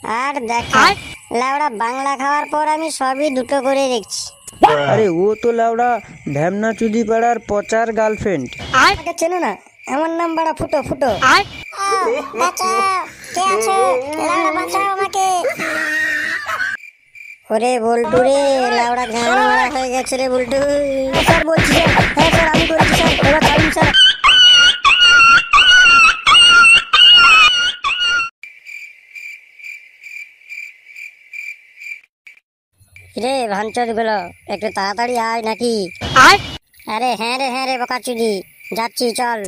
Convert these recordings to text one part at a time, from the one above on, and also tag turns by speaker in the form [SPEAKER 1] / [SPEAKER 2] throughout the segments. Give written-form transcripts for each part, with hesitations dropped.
[SPEAKER 1] আর দেখা লাউড়া বাংলা খাওয়ার পর আমি সবই দুটো করে দেখছি।
[SPEAKER 2] আরে ও তো লাউড়া ঢ্যামনা চুদি পাড়ার পচার গার্লফ্রেন্ড।
[SPEAKER 1] আমাকে চেনো না? আমার নাম বাড়া ফুটো ফুটো। বাঁচাও, কে আছো? লাউড়া বাঁচাও আমাকে। ওরে বল্টু রে, লাউড়া গান মারা হয়ে গেছে রে বল্টু। স্যার বলছি স্যার, হ্যাঁ স্যার আমি করেছি স্যার, এবার কারণ স্যার। রে ভাঞ্চদ গুলো একটু তাড়াতাড়ি আয় নাকি? আরে হ্যাঁ রে বোকাচুদি, যাচ্ছি চল।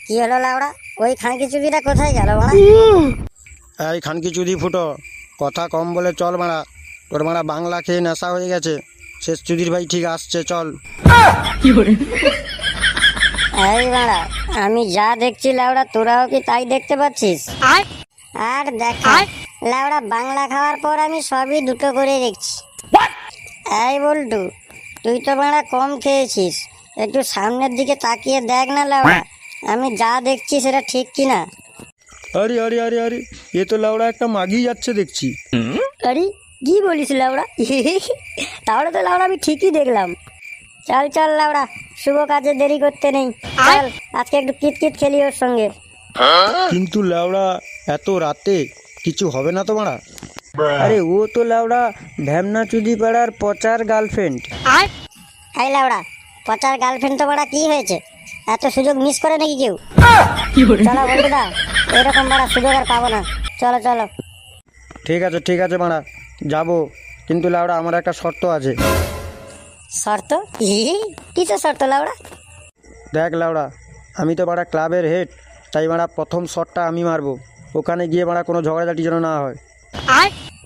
[SPEAKER 1] কি হলো লাউড়া, ওই খানকি চুদিটা কোথায় গেল বাড়া?
[SPEAKER 2] এই খানকি চুদি ফুটো, কথা কম বলে চল মারা। তোর মারা বাংলা খেয়ে নেশা হয়ে গেছে। শেষ চুদির ভাই ঠিক আসছে, চল।
[SPEAKER 1] এই বাড়া, আমি যা দেখছি লাউড়া তোরাও কি তাই দেখতে পাচ্ছিস? আর দেখা লাউড়া বাংলা খাওয়ার পর আমি সবই দুটো করে দেখছি। এই বল্টু, তুই তো বাড়া কম খেয়েছিস, একটু সামনের দিকে তাকিয়ে দেখ না লাউড়া, আমি যা দেখছি সেটা ঠিক কিনা।
[SPEAKER 2] আরে আরে আরে আরে, এ তো লাউড়া একটা মাগি যাচ্ছে দেখছি।
[SPEAKER 1] আরে কি বলিস লাউড়া? তাহলে তো লাউড়া আমি ঠিকই দেখলাম। চল চল লাউড়া, শুভ কাজে দেরি করতে নেই, চল আজকে একটু কিতকিত খেলি ওর সঙ্গে।
[SPEAKER 2] কিন্তু লাউড়া এত রাতে কিছু হবে না তো মারা? আরে ও তো লাউড়া ঢ্যামনা চুদি পাড়ার পচার গার্লফ্রেন্ড।
[SPEAKER 1] হাই লাউড়া, পচার গার্লফ্রেন্ড তো বাড়া কি হয়েছে? এত সুযোগ মিস করে নাকি কেউ? চলো বন্ধুরা, এরকম বাড়া সুযোগ আর পাবো না, চলো চলো।
[SPEAKER 2] ঠিক আছে মারা, যাবো। কিন্তু লাউড়া আমার একটা শর্ত আছে।
[SPEAKER 1] শর্ত? কিসের শর্ত লাউড়া?
[SPEAKER 2] দেখ লাউড়া, আমি তো মারা ক্লাবের হেড, তাই মারা প্রথম শটটা আমি মারবো। ওখানে গিয়ে মারা কোনো ঝগড়াঝাটি যেন না হয়।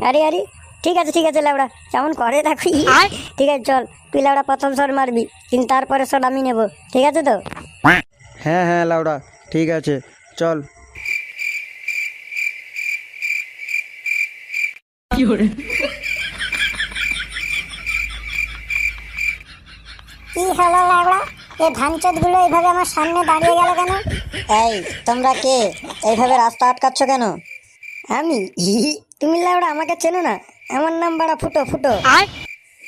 [SPEAKER 1] আরে আরে, ঠিক আছে লাউড়া, কেমন করে দেখি। ঠিক আছে চল, তুই লাউড়া প্রথম শট মারবি, কিন্তু তারপরে শট আমি নেবো, ঠিক আছে তো?
[SPEAKER 2] হ্যাঁ লাউড়া, ঠিক আছে, চল।
[SPEAKER 1] কি হলো লাউড়া, এই ভাঞ্চদ গুলো এইভাবে আমার সামনে দাঁড়িয়ে গেল কেন? এই তোমরা কে? এইভাবে রাস্তা আটকাচ্ছ কেন? আমি? তুমি লাউড়া আমাকে চেনো না? আমার নাম বাড়া ফুটো ফুটো।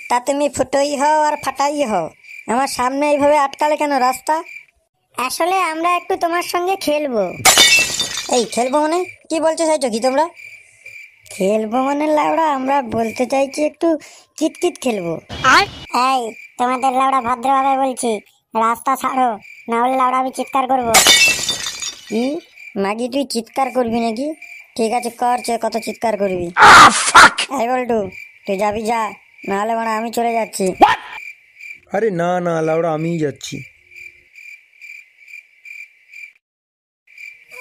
[SPEAKER 1] তা তুমি ফুটোই হও আর ফাটাই হও, আমার সামনে এইভাবে আটকালে কেন রাস্তা? আসলে আমরা একটু তোমার সঙ্গে খেলবো। এই খেলবো মানে কি বলতে চাইছো কি তোমরা? খেলবো মানে লাউড়া আমরা বলতে চাইছি একটু কিতকিত খেলবো। এই তোমাদের লাউড়া ভদ্রভাবে বলছি, রাস্তা ছাড়ো, না হলে লাউড়া আমি চিৎকার করবো। কি মাগি, তুই চিৎকার করবি নাকি? ঠিক আছে কর, কত চিৎকার করবি। এই বল্টু, তুই যাবি যা, না হলে মানে আমি চলে যাচ্ছি।
[SPEAKER 2] আরে না লাউড়া, আমিই যাচ্ছি।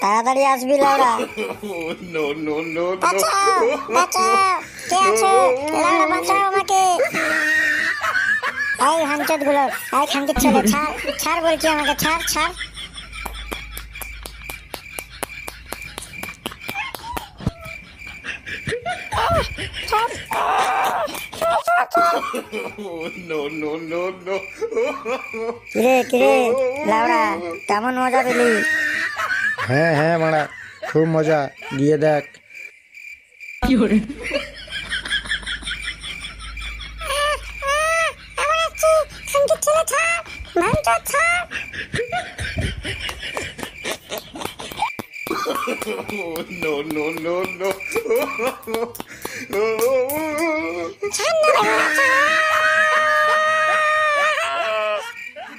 [SPEAKER 1] তাড়াতাড়ি আসবি লাউড়া। বাঁচাও, বাঁচাও, কে আছো? লাউড়া বাঁচাও আমাকে। এই হাঞ্চদ গুলো, এই খানকির ছেলে, ছাড় ছাড় বলছি আমাকে, ছাড় ছাড়। কিরে লাউড়া, কেমন মজা পেলি?
[SPEAKER 2] হ্যাঁ মারা, খুব মজা, গিয়ে দেখ।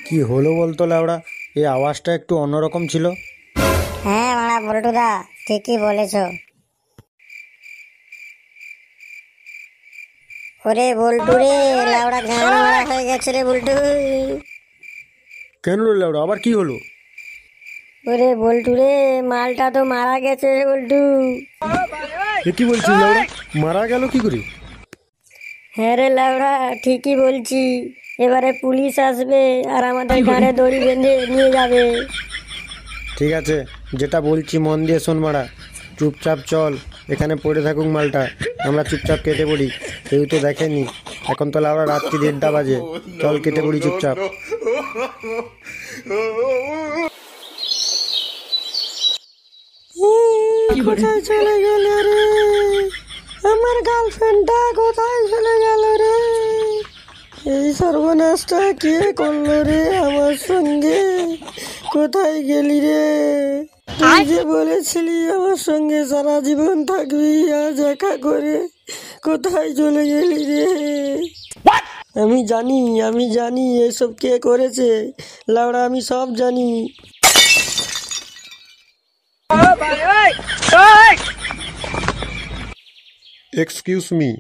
[SPEAKER 2] কি হলো বলতো লাউড়া, এই আওয়াজটা একটু অন্যরকম ছিল।
[SPEAKER 1] হ্যাঁ মারা বল্টুদা, ঠিকই বলেছ। ওরে বল্টু রে, লাউড়া গান মারা হয়ে গেছে রে বল্টু।
[SPEAKER 2] কেন রে লাউড়া, আবার কি হলো?
[SPEAKER 1] ওরে বল্টু রে, মালটা তো মারা গেছে রে বল্টু।
[SPEAKER 2] এ কি বলছিস লাউড়া, মারা গেল কি করে?
[SPEAKER 1] হ্যাঁ রে লাউড়া, ঠিকই বলছি, এবারে পুলিশ আসবে আর আমাদের ঘাড়ে দড়ি বেঁধে নিয়ে যাবে।
[SPEAKER 2] ঠিক আছে, যেটা বলছি মন দিয়ে শোন মারা, চুপচাপ চল, এখানে পড়ে থাকুক মালটা, আমরা চুপচাপ কেটে পড়ি, কেউ তো দেখেনি। এখন তো লাউড়া রাত্রি 1:30 বাজে, চল কেটে পড়ি চুপচাপ।
[SPEAKER 1] কোথায় চলে গেল রে? আমার গার্লফ্রেন্ডটা কোথায় চলে গেল রে? এই সর্বনাশটা কে করলো রে আমার সঙ্গে? কোথায় গেলি রে? তুই যে বলেছিলি আমার সঙ্গে সারা জীবন থাকবি, আজ দেখা করে কোথায় চলে গেলি রে? আমি জানি এসব কে করেছে লাউড়া, আমি সব জানি।
[SPEAKER 2] এক্সকিউজ মি,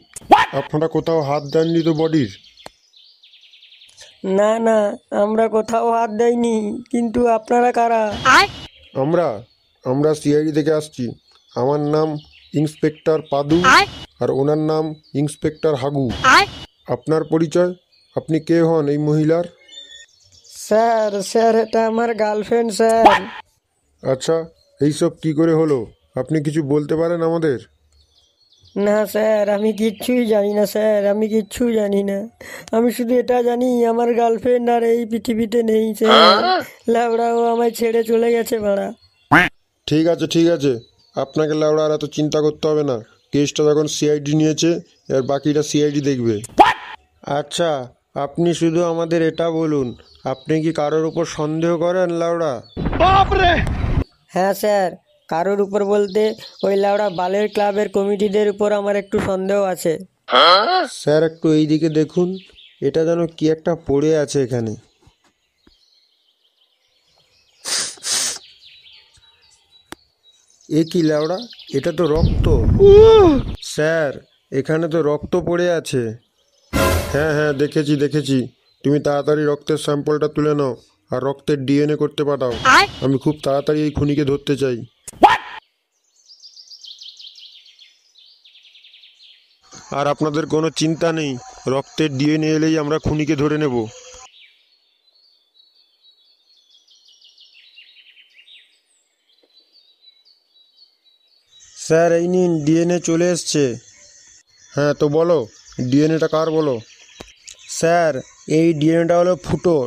[SPEAKER 2] আপনারা কোথাও হাত দেননি তো বডির?
[SPEAKER 1] না না, আমরা কোথাও হাত দেইনি, কিন্তু আপনারা কারা?
[SPEAKER 2] আমরা আমরা সিআইডি থেকে আসছি। আমার নাম ইন্সপেক্টর পাদু, আর ওনার নাম ইন্সপেক্টর হাগু। আপনার পরিচয়? আপনি কে হন এই মহিলার?
[SPEAKER 1] স্যার এটা আমার গার্লফ্রেন্ড স্যার।
[SPEAKER 2] আচ্ছা, এইসব কি করে হলো? আপনি কিছু বলতে পারেন আমাদের?
[SPEAKER 1] না স্যার, আমি কিচ্ছুই জানি না স্যার, আমি কিচ্ছুই জানি না। আমি শুধু এটা জানি আমার গার্লফ্রেন্ড আর এই পৃথিবীতে নেই স্যার। লাউড়াও আমায় ছেড়ে চলে গেছে ভাড়া।
[SPEAKER 2] ঠিক আছে ঠিক আছে, আপনাকে লাউড়া আর এত চিন্তা করতে হবে না। কেসটা যখন সিআইডি নিয়েছে, এর বাকিটা সিআইডি দেখবে। আচ্ছা, আপনি শুধু আমাদের এটা বলুন, আপনি কি কারোর উপর সন্দেহ করেন লাউড়া?
[SPEAKER 1] হ্যাঁ স্যার, কারোর উপর বলতে ওই লাউড়া বালের ক্লাবের কমিটিদের উপর আমার একটু সন্দেহ আছে।
[SPEAKER 2] স্যার একটু এই দিকে দেখুন, এটা যেন কি একটা পড়ে আছে এখানে। এ কি লাউড়া, এটা তো রক্ত। স্যার, এখানে তো রক্ত পড়ে আছে। হ্যাঁ হ্যাঁ, দেখেছি। তুমি তাড়াতাড়ি রক্তের স্যাম্পলটা তুলে নাও আর রক্তের ডিএনএ করতে পাঠাও। আমি খুব তাড়াতাড়ি এই খুনিকে ধরতে চাই। আর আপনাদের কোনো চিন্তা নেই, রক্তের ডিএনএ এলেই আমরা খুনিকে ধরে নেব। স্যার এই নিন, ডিএনএ চলে এসছে। হ্যাঁ তো বলো, ডিএনএটা কার বলো? স্যার, এই ডিএনএটা হলো ফুটোর।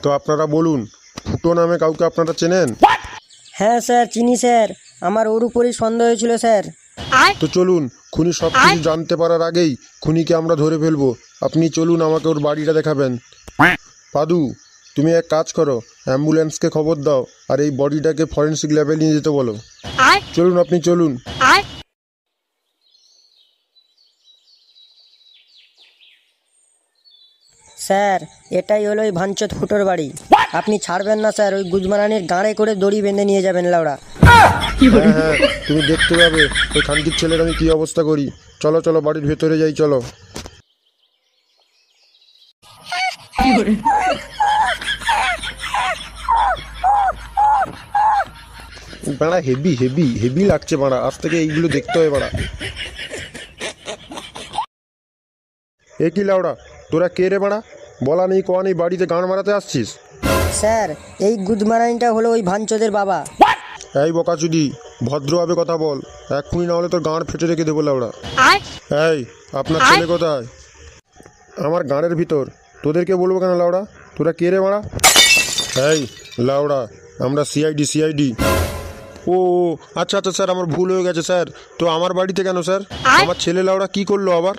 [SPEAKER 2] তো আপনারা বলুন, ফুটো নামে কাউকে আপনারা চেনেন?
[SPEAKER 1] হ্যাঁ স্যার, চিনি স্যার, আমার ওর উপরই সন্দেহ হয়েছিল স্যার।
[SPEAKER 2] তো চলুন, খুনি সব কিছু জানতে পারার আগেই খুনিকে আমরা ধরে ফেলবো। আপনি চলুন, আমাকে ওর বাড়িটা দেখাবেন। পাদু, তুমি এক কাজ করো, অ্যাম্বুলেন্সকে খবর দাও আর এই বডিটাকে ফরেনসিক ল্যাবে নিয়ে যেতে বলো। চলুন, আপনি চলুন।
[SPEAKER 1] স্যার, এটাই হলো ওই ভাঞ্চত ফুটোর বাড়ি। আপনি ছাড়বেন না স্যার, ওই গুজমারানির গাঁড়ে করে দড়ি বেঁধে নিয়ে যাবেন লাউড়া।
[SPEAKER 2] হ্যাঁ হ্যাঁ, তুমি দেখতে পাবে ওই খানকির ছেলের আমি কি অবস্থা করি। চলো চলো, বাড়ির ভেতরে যাই, চলো। বাড়া হেভি হেভি হেভি লাগছে বাড়া, আজ থেকে এইগুলো দেখতে হয় বাড়া। এ কি লাউড়া, তোরা কে রে বাড়া? বলা নেই কোয়া নেই, বাড়িতে গান মারাতে আসছিস?
[SPEAKER 1] স্যার, এই গুজমারানিটা হলো ওই ভাঞ্চদের বাবা।
[SPEAKER 2] এই বকাচুদি, ভদ্রভাবে কথা বল, এক্ষুনি না হলে তোর গাঁড় ফেটে রেখে দেবো লাউড়া। এই, আপনার ছেলে কোথায়? আমার গাঁড়ের ভিতর। তোদেরকে বলবো কেন লাউড়া? তোরা কে রে বাড়া? এই লাউড়া, আমরা সিআইডি। ও আচ্ছা আচ্ছা স্যার, আমার ভুল হয়ে গেছে স্যার। তো আমার বাড়িতে কেন স্যার? আমার ছেলে লাউড়া কি করলো আবার?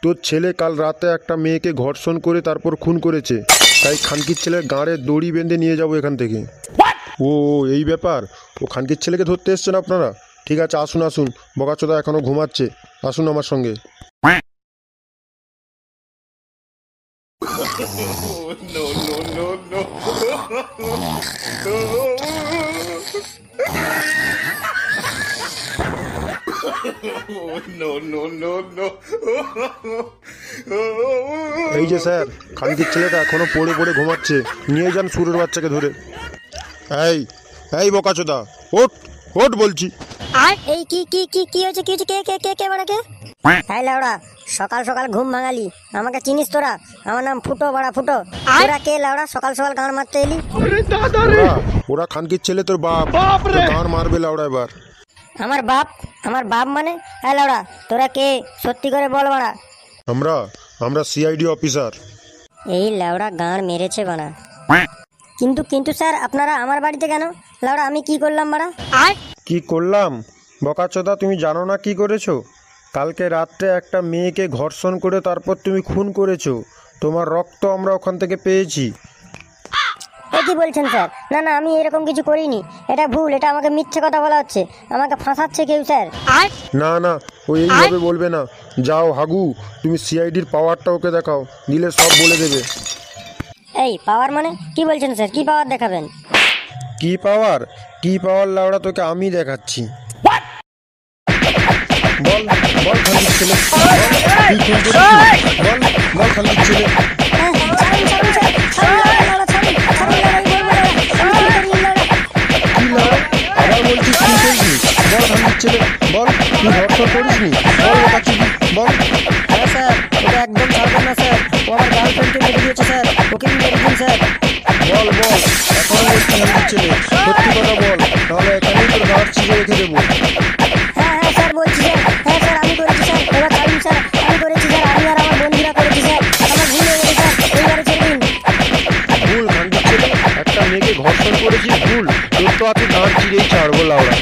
[SPEAKER 2] তোর ছেলে কাল রাতে একটা মেয়েকে ধর্ষণ করে তারপর খুন করেছে, তাই খানকির ছেলের গাঁড়ে দড়ি বেঁধে নিয়ে যাবো এখান থেকে। ও এই ব্যাপার, ও খানকির ছেলেকে ধরতে এসছেন আপনারা? ঠিক আছে, আসুন। বকাচোদা এখনো ঘুমাচ্ছে, আসুন আমার সঙ্গে। এই যে স্যার, খানকির ছেলেটা এখনো পড়ে ঘুমাচ্ছে, নিয়ে যান সুরের বাচ্চাকে ধরে। এই বকাচোদা, ওঠ বলছি।
[SPEAKER 1] এই কি হয়েছে? কে বড় কে? হ্যাঁ লাউড়া, সকাল সকাল ঘুম ভাঙালি, আমাকে চিনিস তোরা? আমার নাম ফুটো, বড়া ফুটো। তোরা কে লাউড়া, সকাল সকাল গান মারতে এলি?
[SPEAKER 2] ওরা খানকির ছেলে, তোর বাপ। গান মারবে লাউড়া এবার।
[SPEAKER 1] আমার বাপ মানে? হ্যাঁ লাউড়া, তোরা কে সত্যি করে বল বাড়া।
[SPEAKER 2] আমরা সিআইডি অফিসার।
[SPEAKER 1] এই লাউড়া গাঁড় মেরেছে বাড়া। কিন্তু স্যার, আপনারা আমার বাড়িতে কেন? লাউড়া আমি কি করলাম বাড়া?
[SPEAKER 2] কি করলাম? বকাচোদা, তুমি জানো না কি করেছো? কালকে রাত্রে একটা মেয়েকে ধর্ষণ করে তারপর তুমি খুন করেছো। তোমার রক্ত আমরা ওখান থেকে পেয়েছি।
[SPEAKER 1] এ কি বলছেন স্যার? না না, আমি এরকম কিছু করিনি। এটা ভুল, এটা আমাকে মিথ্যে কথা বলা হচ্ছে, আমাকে ফাঁসাচ্ছে কেউ স্যার।
[SPEAKER 2] না না, ও এইভাবে বলবে না। যাও হাগু, তুমি সিআইডির পাওয়ারটা ওকে দেখাও, দিলে সব বলে দেবে।
[SPEAKER 1] এই পাওয়ার মানে কি বলছেন স্যার? কি পাওয়ার দেখাবেন?
[SPEAKER 2] কি পাওয়ার? কি পাওয়ার লাউড়া, তোকে আমি দেখাচ্ছি। বল বল খালির ছেলে, বল, তুই খুন করেছিস? বল বল খালির ছেলে।
[SPEAKER 1] হ্যাঁ, ছাড়ুন, ছাড়ুন স্যার, ছাড়ুন লাউড়া, ছাড়ুন, ছাড়ুন লাউড়া, আমি বলবো লাউড়া, আমি খুন করিনি লাউড়া।
[SPEAKER 2] কি লাউড়া, আবার বলছিস খুন করিসনি? বল খালির ছেলে, বল তুই ধর্ষণ করিসনি? বল ওটা কি? বল।
[SPEAKER 1] হ্যাঁ স্যার, ওকে একদম ছাড়বেন না স্যার, ও আমার গার্লফ্রেন্ডকে মেরে দিয়েছে স্যার, ওকে মেরে দিন স্যার।
[SPEAKER 2] বল বল, এখনো বলছি খালির ছেলে, সত্যি কথা বল, তাহলে এখানেই তোর গাঁট ছিঁড়ে রেখে দেবো।
[SPEAKER 1] হ্যাঁ হ্যাঁ স্যার, বলছি স্যার, হ্যাঁ স্যার আমি করেছি স্যার, এবার ছাড়ুন স্যার, আমি করেছি স্যার, আমি আর আমার বন্ধুরা করেছি স্যার, আমার ভুল হয়ে গেছে স্যার, এইবারে ছেড়ে দিন।
[SPEAKER 2] ভুল খালির ছেলে, একটা মেয়েকে ধর্ষণ করেছিস, ভুল। তোর তো আজকে গাঁট চিরেই ছাড়বো লাউড়া।